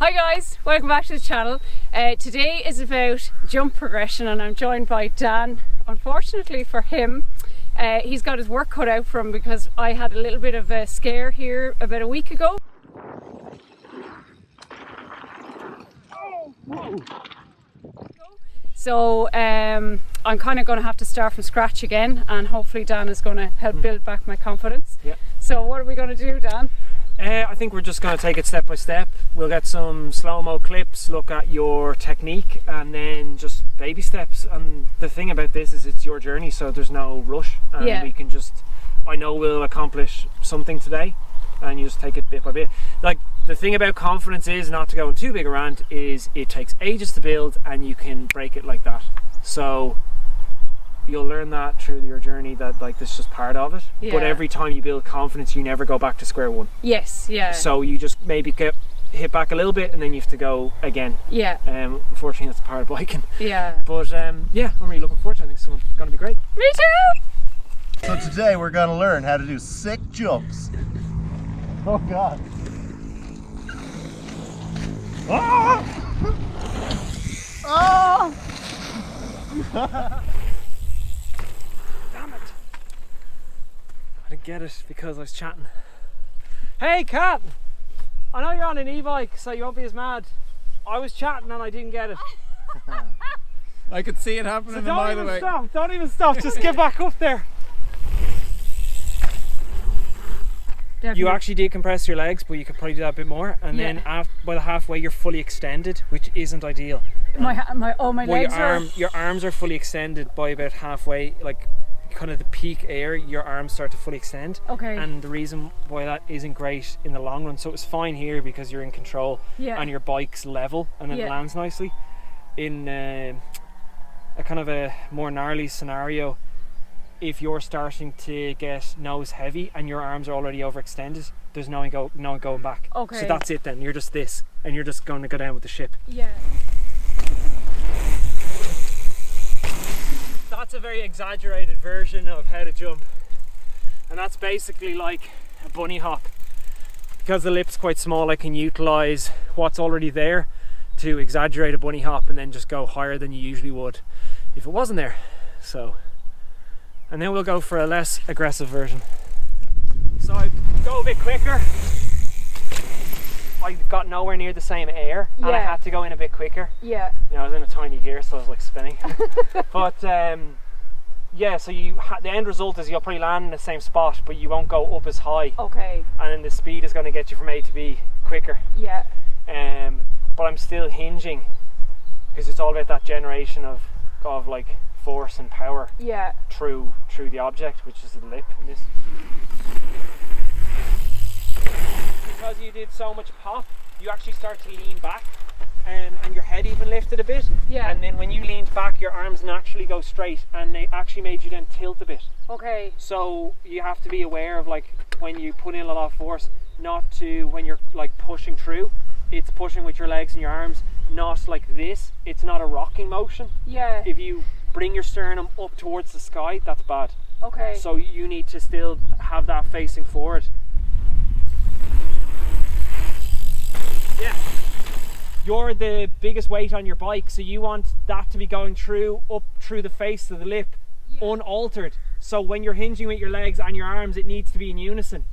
Hi guys, welcome back to the channel. Today is about jump progression and I'm joined by Dan. Unfortunately for him, he's got his work cut out for him because I had a little bit of a scare here about a week ago. So I'm kind of going to have to start from scratch again, and hopefully Dan is going to help build back my confidence. Yeah. So what are we going to do, Dan? I think we're just going to take it step by step. We'll get some slow-mo clips, look at your technique, and then just baby steps. And the thing about this is it's your journey, so there's no rush. And we can just, I know we'll accomplish something today, and you just take it bit by bit. Like, the thing about confidence is, not to go on too big a rant, is it takes ages to build and you can break it like that. So you'll learn that through your journey, that like this is just part of it. Yeah. But every time you build confidence, you never go back to square one. Yes, yeah. So you just maybe get hit back a little bit and then you have to go again. Yeah. Unfortunately that's part of biking. Yeah. But yeah, I'm really looking forward to it. I think it's going to be great. Me too! So today we're going to learn how to do sick jumps. Oh God. Oh! Oh! Damn it. I didn't get it because I was chatting. Hey Kat! I know you're on an e-bike so you won't be as mad. I was chatting and I didn't get it. I could see it happening a mile away. Don't even stop, just get back up there. Definitely. You actually decompress your legs, but you could probably do that a bit more, and then by the halfway you're fully extended, which isn't ideal. My Well, legs your arms are fully extended by about halfway, like kind of the peak air, your arms start to fully extend. Okay. And the reason why that isn't great in the long run, so it's fine here because you're in control and your bike's level and it lands nicely. In a kind of a more gnarly scenario, if you're starting to get nose heavy and your arms are already overextended, there's no one going back. Okay. So that's it then, you're just this and you're just going to go down with the ship. Yeah. That's a very exaggerated version of how to jump, and that's basically like a bunny hop. Because the lip's quite small, I can utilize what's already there to exaggerate a bunny hop and then just go higher than you usually would if it wasn't there. So, and then we'll go for a less aggressive version. So I go a bit quicker. I got nowhere near the same air and I had to go in a bit quicker. Yeah. You know, I was in a tiny gear, so I was like spinning. But yeah, so the end result is you'll probably land in the same spot, but you won't go up as high. Okay. And then the speed is going to get you from A to B quicker. Yeah. But I'm still hinging because it's all about that generation of like force and power. Yeah. Through the object, which is the lip in this. Because you did so much pop, you actually start to lean back, and your head even lifted a bit. Yeah. And then when you leaned back, your arms naturally go straight, and they actually made you then tilt a bit. Okay. So you have to be aware of, like, when you put in a lot of force, not to, when you're like pushing through, it's pushing with your legs and your arms, not like this. It's not a rocking motion. Yeah. If you bring your sternum up towards the sky, that's bad. Okay. So you need to still have that facing forward. Yeah. You're the biggest weight on your bike, so you want that to be going up through the face of the lip, unaltered. So when you're hinging with your legs and your arms, it needs to be in unison.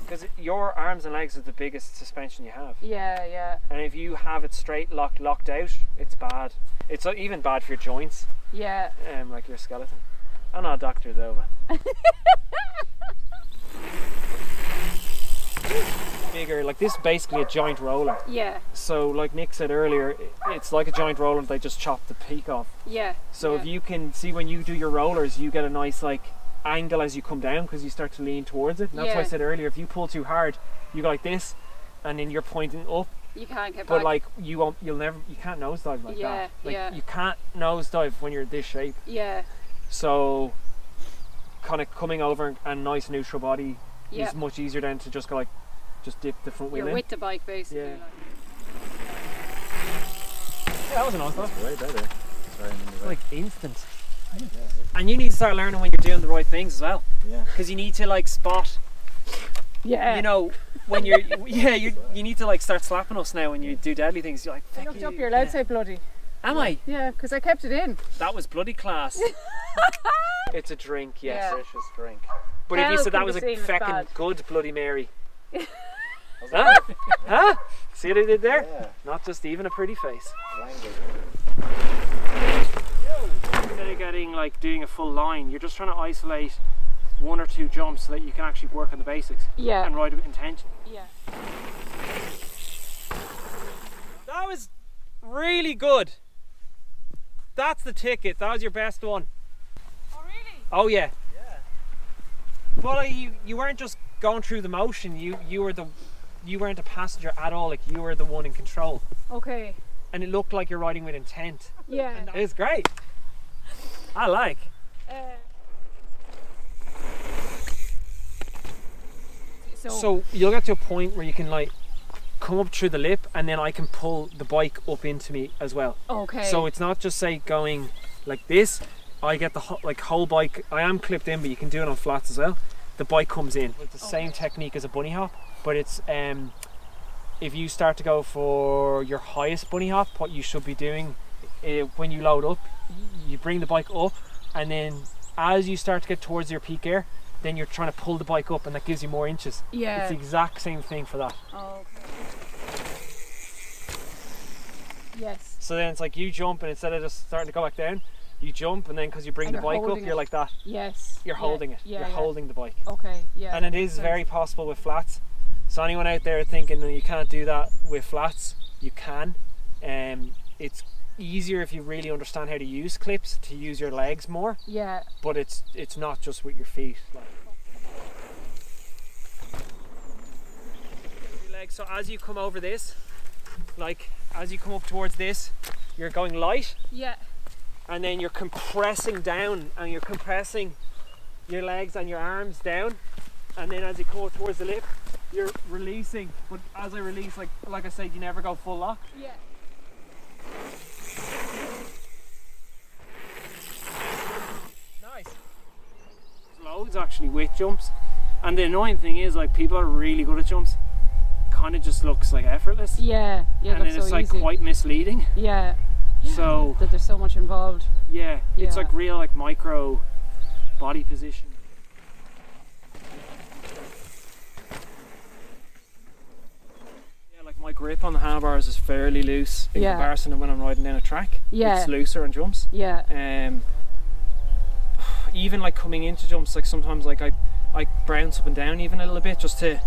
Because your arms and legs are the biggest suspension you have. Yeah, yeah. And if you have it straight locked out, it's bad. It's even bad for your joints. Yeah. Like your skeleton. I'm not a doctor though. Bigger, like this is basically a joint roller. Yeah. So like Nick said earlier, it's like a joint roller, they just chop the peak off. Yeah. So if you can see when you do your rollers, you get a nice like angle as you come down because you start to lean towards it. And that's why I said earlier, if you pull too hard, you go like this and then you're pointing up. You can't get back. But like you can't nosedive like that. Like you can't nosedive when you're this shape. Yeah. So kind of coming over and nice neutral body is much easier than to just go like, just dip the front wheel in. You're with the bike basically. Yeah. Yeah, that was a nice one. Way better. It's like instant. And you need to start learning when you're doing the right things as well. Yeah. Because you need to like spot Yeah. You know, when you need to like start slapping us now when you do deadly things. You're like, I looked up, you're allowed to say bloody. Am I? Yeah, because I kept it in. That was bloody class. It's a drink, yes. Yeah. Delicious drink. But if you Hell said can that be was a seen as feckin' bad. good Bloody Mary. Huh? Huh? See what I did there? Yeah. Not just even a pretty face. Language. Instead of getting like doing a full line, you're just trying to isolate one or two jumps so that you can actually work on the basics Yeah. and ride with intention. Yeah. That was really good. That's the ticket. That was your best one. Oh, really? Oh yeah. Yeah. But you weren't just going through the motion. You weren't a passenger at all. Like you were the one in control, Okay. and it looked like you're riding with intent. Yeah. It was great. I like. So you'll get to a point where you can like come up through the lip, and then I can pull the bike up into me as well. Okay. So it's not just say going like this. I get the whole bike. I am clipped in, but you can do it on flats as well. The bike comes in with the same technique as a bunny hop, but it's if you start to go for your highest bunny hop, what you should be doing when you load up, you bring the bike up, and then as you start to get towards your peak air, then you're trying to pull the bike up, and that gives you more inches. Yeah. It's the exact same thing for that. Oh, okay. Yes. So then it's like you jump, and instead of just starting to go back down, you jump, and then because you bring And the you're bike up, holding you're it. like that. Yes. You're holding it. Yeah, You're yeah. holding the bike. Okay. Yeah. And it that is makes sense. very possible with flats. So anyone out there thinking that you can't do that with flats, you can. It's easier if you really understand how to use clips, to use your legs more, Yeah. but it's not just with your feet. Like. Your legs. So as you come over this, like as you come up towards this, you're going light, Yeah. and then you're compressing down, and you're compressing your legs and your arms down, and then as you come up towards the lip, you're releasing. But as I release, like I said, you never go full lock. Yeah. Nice. Loads actually with jumps, and the annoying thing is like people are really good at jumps. Kind of just looks like effortless, Yeah. Yeah. and then That's it's so like easy. quite misleading. Yeah. So That there's so much involved. yeah, it's Yeah. like real like micro body position. Yeah, like my grip on the handlebars is fairly loose in Yeah. comparison to when I'm riding down a track. Yeah. It's looser on jumps. Yeah. Even like coming into jumps, like sometimes like I bounce up and down even a little bit just to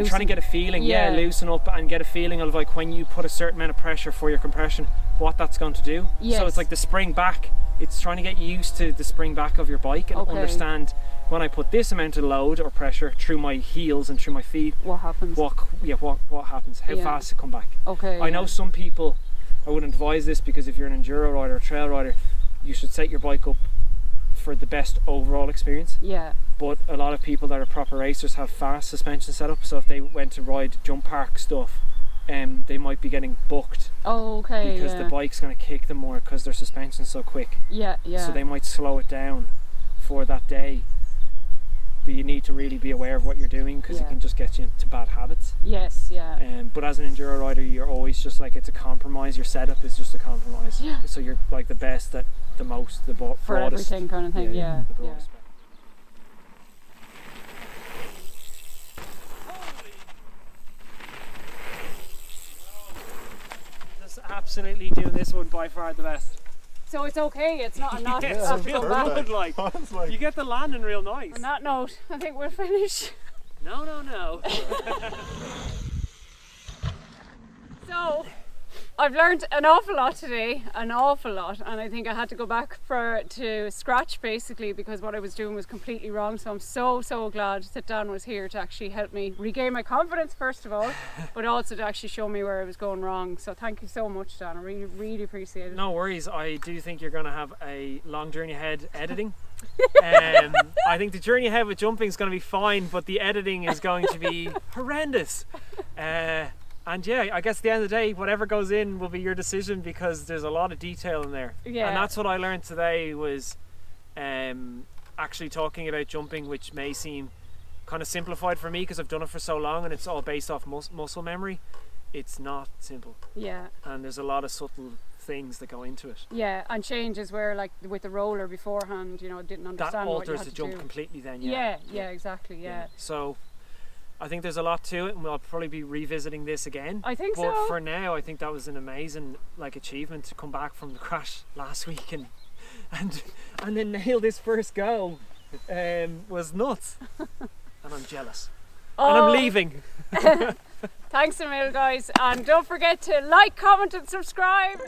trying to get a feeling, loosen up and get a feeling of like when you put a certain amount of pressure for your compression, what that's going to do. Yes. So it's like the spring back, it's trying to get used to the spring back of your bike and Okay. understand when I put this amount of load or pressure through my heels and through my feet, What happens? what happens, how Yeah. fast it come back. Okay. I know some people, I wouldn't advise this because if you're an enduro rider or trail rider, you should set your bike up for the best overall experience. Yeah. But a lot of people that are proper racers have fast suspension set up, so if they went to ride jump park stuff, they might be getting booked Oh, okay. because yeah. the bike's going to kick them more because their suspension's so quick. Yeah. Yeah. So they might slow it down for that day. But you need to really be aware of what you're doing because Yeah. it can just get you into bad habits. Yes. Yeah. But as an enduro rider, you're always just like, it's a compromise. Your setup is just a compromise. Yeah. So you're like the best at the most, the For broadest. everything kind of thing. Yeah. the Yeah. broadest. Just absolutely doing this one by far the best. So it's okay. It's not a not. Yeah, have it's to real come back. good, like. It's like You get the landing real nice. On that note, I think we're finished. No. So, I've learned an awful lot today, and I think I had to go back to scratch basically because what I was doing was completely wrong. So I'm so glad that Dan was here to actually help me regain my confidence first of all, but also to actually show me where I was going wrong. So thank you so much, Dan. I really appreciate it. No worries. I do think you're going to have a long journey ahead editing. I think the journey ahead with jumping is going to be fine, but the editing is going to be horrendous. And yeah, I guess at the end of the day, whatever goes in will be your decision because there's a lot of detail in there. Yeah. And that's what I learned today was actually talking about jumping, which may seem kind of simplified for me because I've done it for so long and it's all based off muscle memory. It's not simple. Yeah. And there's a lot of subtle things that go into it. Yeah, and changes where, like with the roller beforehand, you know, didn't understand That what you alters had the to jump do. completely then, Yeah, exactly, yeah. So I think there's a lot to it, and we'll probably be revisiting this again. I think but so. for now, I think that was an amazing achievement to come back from the crash last week and then nail this first go. Was nuts. And I'm jealous. And I'm leaving. Thanks a million, guys, and don't forget to like, comment and subscribe.